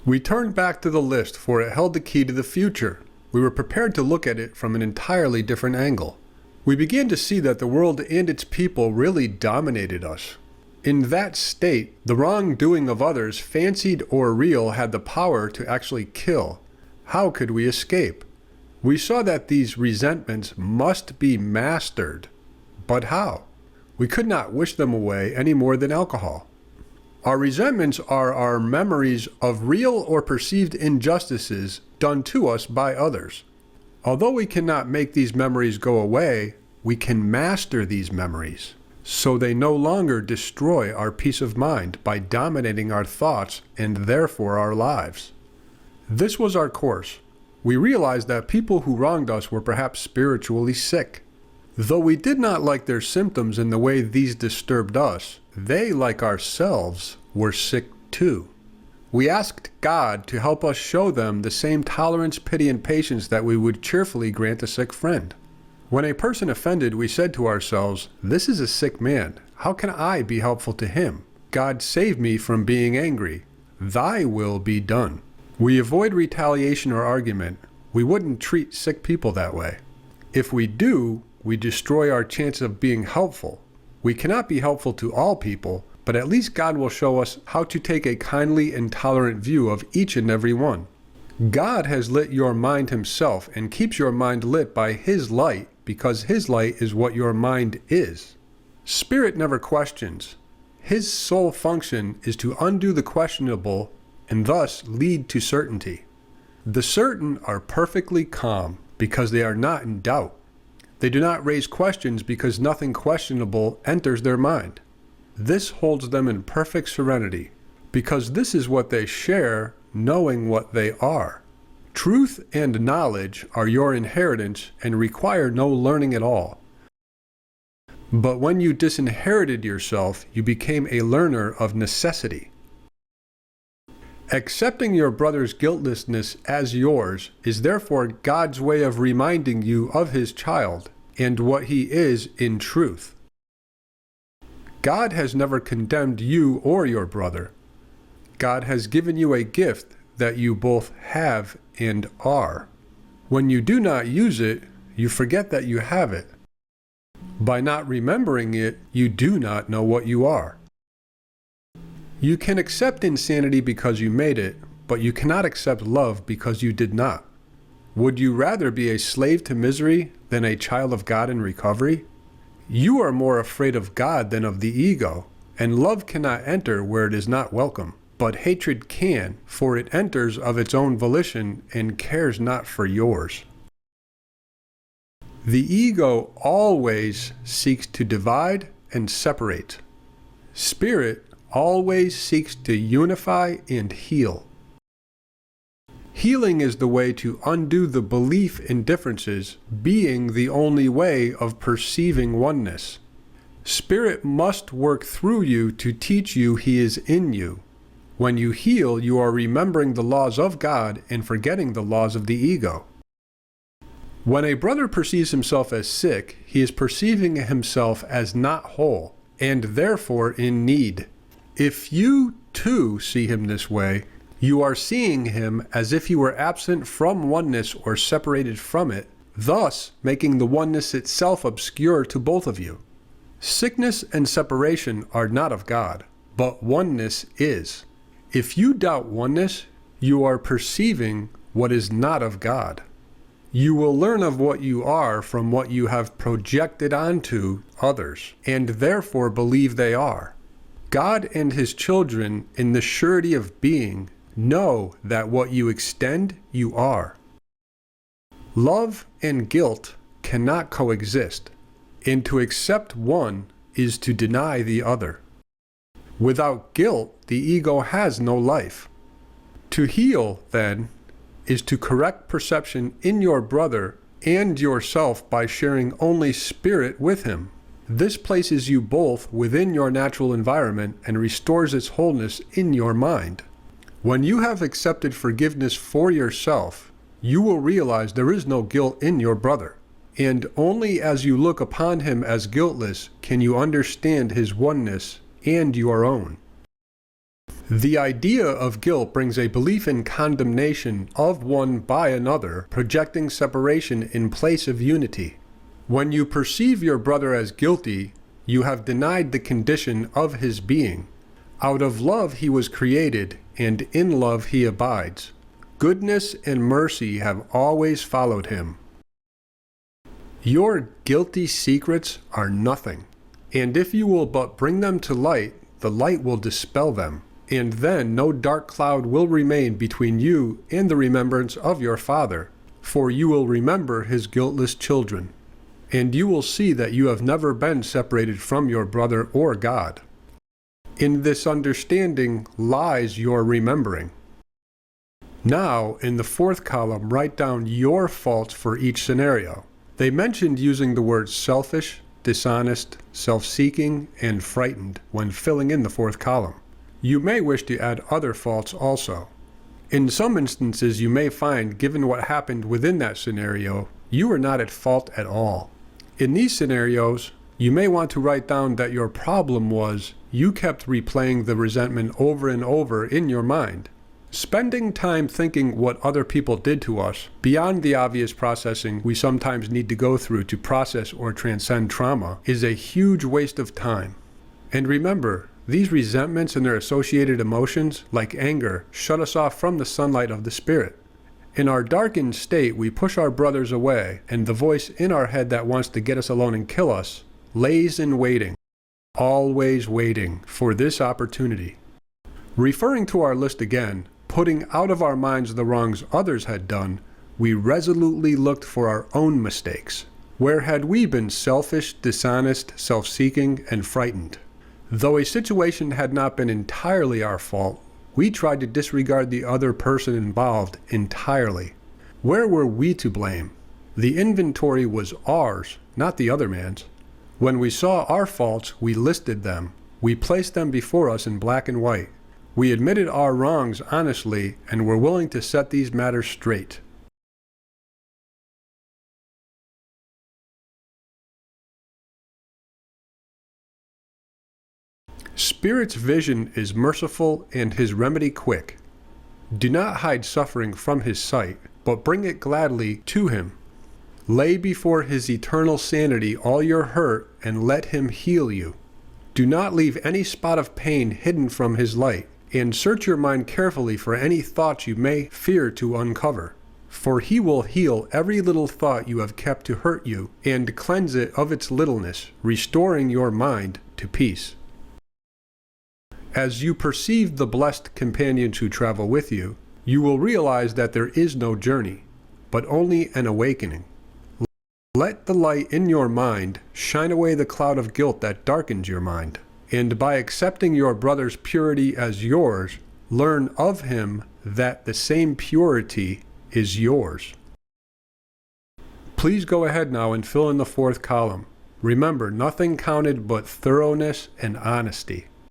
We turned back to the list, for it held the key to the future. We were prepared to look at it from an entirely different angle. We began to see that the world and its people really dominated us. In that state, the wrongdoing of others, fancied or real, had the power to actually kill. How could we escape? We saw that these resentments must be mastered. But how? We could not wish them away any more than alcohol. Our resentments are our memories of real or perceived injustices done to us by others. Although we cannot make these memories go away, we can master these memories, so they no longer destroy our peace of mind by dominating our thoughts and therefore our lives. This was our course. We realized that people who wronged us were perhaps spiritually sick. Though we did not like their symptoms and the way these disturbed us, they, like ourselves, were sick too. We asked God to help us show them the same tolerance, pity, and patience that we would cheerfully grant a sick friend. When a person offended, we said to ourselves, "This is a sick man. How can I be helpful to him? God, save me from being angry. Thy will be done." We avoid retaliation or argument. We wouldn't treat sick people that way. If we do, we destroy our chance of being helpful. We cannot be helpful to all people, but at least God will show us how to take a kindly and tolerant view of each and every one. God has lit your mind himself and keeps your mind lit by his light, because his light is what your mind is. Spirit never questions. His sole function is to undo the questionable and thus lead to certainty. The certain are perfectly calm because they are not in doubt. They do not raise questions because nothing questionable enters their mind. This holds them in perfect serenity, because this is what they share, knowing what they are. Truth and knowledge are your inheritance and require no learning at all. But when you disinherited yourself, you became a learner of necessity. Accepting your brother's guiltlessness as yours is therefore God's way of reminding you of his child and what he is in truth. God has never condemned you or your brother. God has given you a gift that you both have and are. When you do not use it, you forget that you have it. By not remembering it, you do not know what you are. You can accept insanity because you made it, but you cannot accept love because you did not. Would you rather be a slave to misery than a child of God in recovery? You are more afraid of God than of the ego, and love cannot enter where it is not welcome. But hatred can, for it enters of its own volition and cares not for yours. The ego always seeks to divide and separate. Spirit always seeks to unify and heal. Healing is the way to undo the belief in differences, being the only way of perceiving oneness. Spirit must work through you to teach you he is in you. When you heal, you are remembering the laws of God and forgetting the laws of the ego. When a brother perceives himself as sick, he is perceiving himself as not whole, and therefore in need. If you, too, see him this way, you are seeing him as if he were absent from oneness or separated from it, thus making the oneness itself obscure to both of you. Sickness and separation are not of God, but oneness is. If you doubt oneness, you are perceiving what is not of God. You will learn of what you are from what you have projected onto others, and therefore believe they are. God and his children, in the surety of being, know that what you extend, you are. Love and guilt cannot coexist, and to accept one is to deny the other. Without guilt, the ego has no life. To heal, then, is to correct perception in your brother and yourself by sharing only spirit with him. This places you both within your natural environment and restores its wholeness in your mind. When you have accepted forgiveness for yourself, you will realize there is no guilt in your brother. And only as you look upon him as guiltless can you understand his oneness and your own. The idea of guilt brings a belief in condemnation of one by another, projecting separation in place of unity. When you perceive your brother as guilty, you have denied the condition of his being. Out of love he was created, and in love he abides. Goodness and mercy have always followed him. Your guilty secrets are nothing, and if you will but bring them to light, the light will dispel them, and then no dark cloud will remain between you and the remembrance of your Father, for you will remember his guiltless children, and you will see that you have never been separated from your brother or God. In this understanding lies your remembering. Now, in the fourth column, write down your faults for each scenario. They mentioned using the words selfish, dishonest, self-seeking, and frightened when filling in the fourth column. You may wish to add other faults also. In some instances, you may find, given what happened within that scenario, you are not at fault at all. In these scenarios, you may want to write down that your problem was you kept replaying the resentment over and over in your mind. Spending time thinking what other people did to us, beyond the obvious processing we sometimes need to go through to process or transcend trauma, is a huge waste of time. And remember, these resentments and their associated emotions, like anger, shut us off from the sunlight of the Spirit. In our darkened state, we push our brothers away, and the voice in our head that wants to get us alone and kill us lays in waiting, always waiting for this opportunity. Referring to our list again, putting out of our minds the wrongs others had done, we resolutely looked for our own mistakes. Where had we been selfish, dishonest, self-seeking, and frightened? Though a situation had not been entirely our fault, we tried to disregard the other person involved entirely. Where were we to blame? The inventory was ours, not the other man's. When we saw our faults, we listed them. We placed them before us in black and white. We admitted our wrongs honestly and were willing to set these matters straight. Spirit's vision is merciful and his remedy quick. Do not hide suffering from his sight, but bring it gladly to him. Lay before his eternal sanity all your hurt and let him heal you. Do not leave any spot of pain hidden from his light, and search your mind carefully for any thoughts you may fear to uncover. For he will heal every little thought you have kept to hurt you, and cleanse it of its littleness, restoring your mind to peace. As you perceive the blessed companions who travel with you, you will realize that there is no journey, but only an awakening. Let the light in your mind shine away the cloud of guilt that darkens your mind, and by accepting your brother's purity as yours, learn of him that the same purity is yours. Please go ahead now and fill in the fourth column. Remember, nothing counted but thoroughness and honesty.